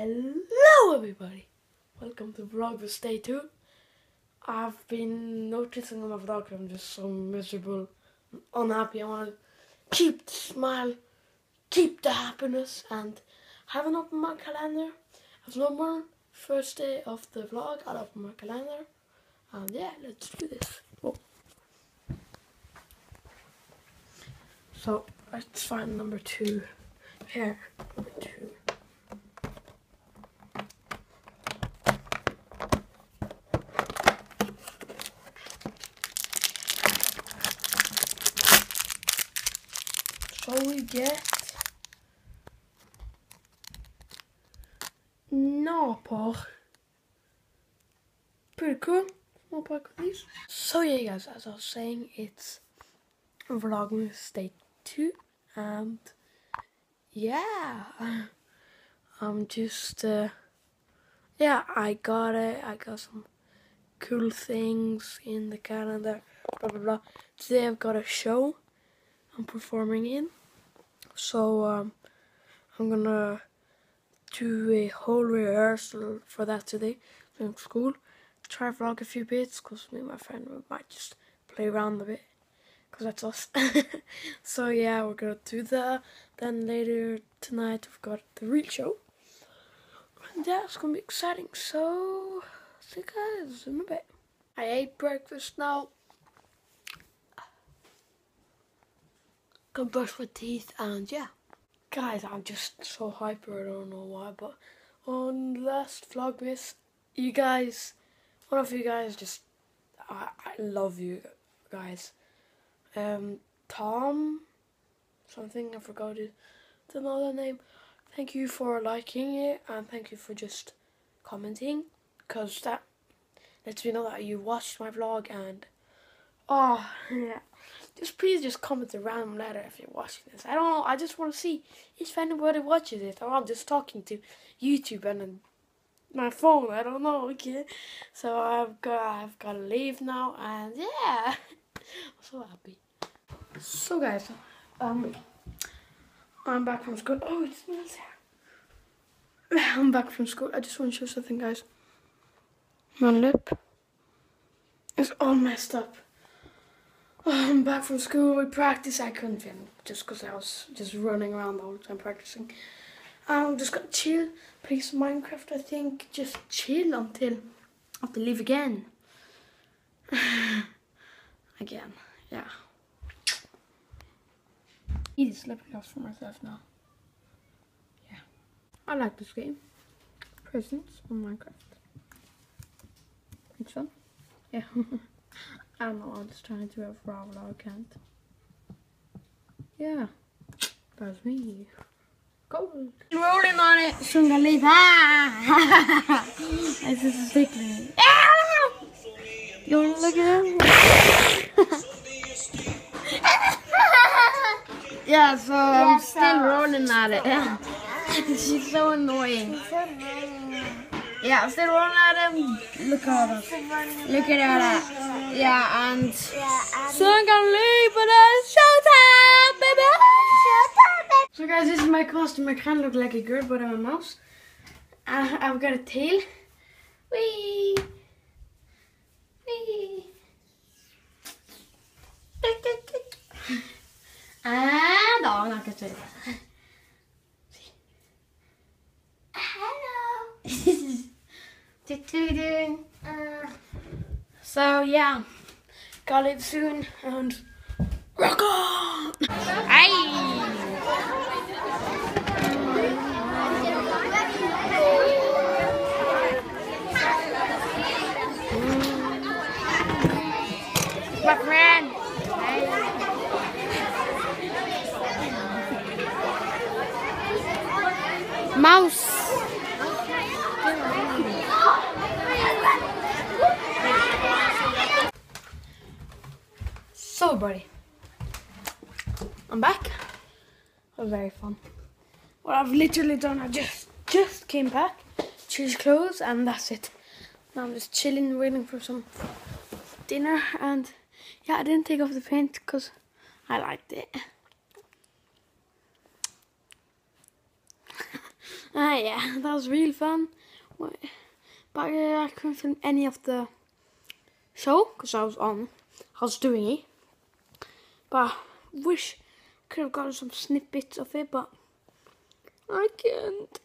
Hello everybody! Welcome to Vlogmas Day 2. I've been noticing on my vlog I'm just so miserable and unhappy. I want to keep the smile, keep the happiness, and haven't opened my calendar. As normal, first day of the vlog, I'll open my calendar. And yeah, let's do this. Whoa. So, let's find number 2 here. Number 2. So we get Napo. Pretty cool. Small pack of these. So yeah guys, as I was saying, it's Vlogmas Day 2 and yeah, I'm just yeah, I got it. I got some cool things in the calendar, blah blah blah. Today I've got a show I'm performing in, so I'm gonna do a whole rehearsal for that today from school. Try to vlog a few bits because me and my friend might just play around a bit because that's us. So yeah, we're gonna do that. Then later tonight we've got the real show, and yeah, it's gonna be exciting. So see you guys in a bit. I ate breakfast now. Gonna brush my teeth and yeah. Guys, I'm just so hyper, I don't know why, but on the last Vlogmas, you guys, one of you guys just, I love you guys. Tom, something, I forgot it, it's another name. Thank you for liking it and thank you for just commenting, because that lets me know that you watched my vlog and, oh, yeah. Just please just comment a random letter if you're watching this. I don't know, I just want to see if anybody watches it or I'm just talking to YouTube and my phone, I don't know, okay? So I've got to leave now and yeah, I'm so happy. So guys, I'm back from school. Oh, it smells here. I'm back from school. I just want to show something, guys. My lip is all messed up. I'm back from school. We practice. I couldn't film just because I was just running around the whole time practicing. I'm just gonna chill, play some Minecraft. I think just chill until I have to leave again. Again, yeah. Easy slipping gloves for myself now. Yeah, I like this game. Presents on Minecraft. It's fun. Yeah. I don't know, I'm just trying to do it for a vlog, I can't. Yeah, that's me. Gold. Rolling on it. Sunga leaf. Ah! This is tickling. Ah! You wanna look at him? Yeah, so I'm still rolling at it. She's so annoying. Yeah, I'm still rolling at him. Look at her. Look at her. Yeah, and so I'm gonna leave, but it's showtime, baby! Showtime, baby! So guys, this is my costume. I kind of look like a girl, but I'm a mouse. I've got a tail. Whee! Whee! And I'm not gonna say that. Hello! So yeah, gotta leave soon and rock on! Aye! My friend! Mouse! So everybody, I'm back. It was very fun. What I've literally done, I just came back, changed clothes, and that's it. Now I'm just chilling, waiting for some dinner, and yeah, I didn't take off the paint because I liked it. Yeah, that was really fun. But I couldn't film any of the show because I was doing it. But I wish I could have gotten some snippets of it, but I can't.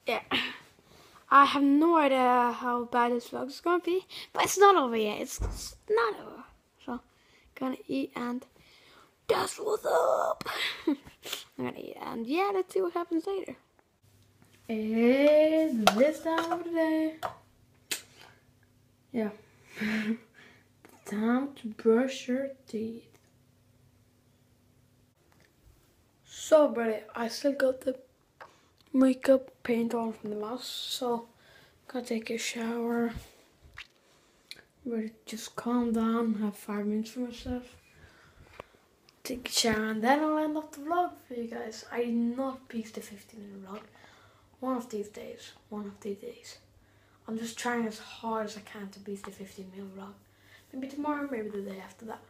Yeah. I have no idea how bad this vlog is gonna be, but it's not over yet. It's not over. So, gonna eat and that's what's up. I'm gonna eat and yeah, let's see what happens later. It's this time of the day. Yeah. Time to brush your teeth. So, buddy, I still got the makeup paint on from the mouse, so gotta take a shower. Ready, just calm down, have 5 minutes for myself. Take a shower and then I'll end off the vlog for you guys. I did not beat the 15-minute vlog. One of these days. I'm just trying as hard as I can to beat the 15-minute vlog. Maybe tomorrow, maybe the day after that.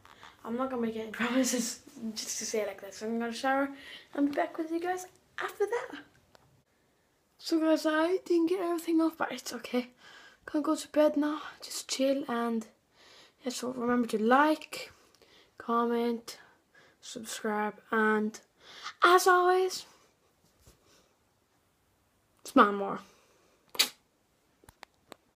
I'm not gonna make any promises just to say it like that. So I'm gonna shower and be back with you guys after that. So guys, I didn't get everything off, but it's okay. Gonna go to bed now, just chill, and yeah, so remember to like, comment, subscribe, and as always, smile more.